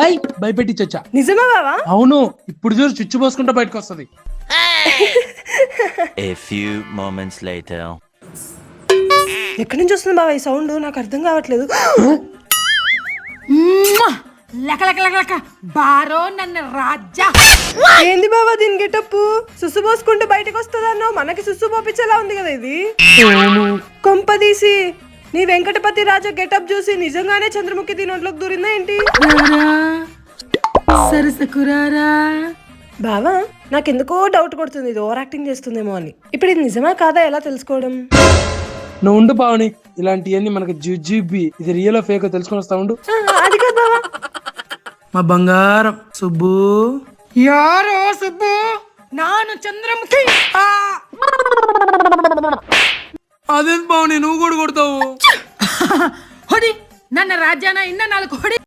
అయ్ భయపెట్టించొచ్చా. నిజమా బావా? అవును, ఇప్పుడు చూడు చుచ్చు పోసుకుంటా బయటకు వస్తుంది. A few moments later. ఎక్కడి నుంచి వస్తుంది బావా ఈ సౌండ్? నాకు అర్థం కావట్లేదు. లక లక లక లక బారో నన్ను రాజా. ఏంది బావా దీని గెటప్? సుసు పోసుకుంటే బయటకు వస్తుందన్నో, మనకి సుసు పోపించేలా ఉంది కదా ఇది. కొంపదీసి నీ వెంకటపతి రాజా గెటప్ చూసి నిజంగానే చంద్రముఖి దీని ఒంట్లోకి దూరిందా ఏంటి? సరసకురారా బావా నాకెందుకో డౌట్ కొడుతుంది, ఇది ఓవర్ యాక్టింగ్ చేస్తుందేమో అని. ఇప్పుడు ఇది నిజమా కాదా ఎలా తెలుసుకోవడం? నువ్వు ఉండు పావని, ఇలాంటివన్నీ మనకు జుజుబి, ఇది రియల్ ఫేక్ తెలుసుకొని వస్తా ఉండు. అది కాదు బావా. మా బంగారం సుబ్బు. యారో సుబ్బు నాను చంద్రముఖి. అదేం పావని నువ్వు కూడా కొడతావు? హొడి నన్న రాజ్యాన ఇన్న నాలుగు హొడి.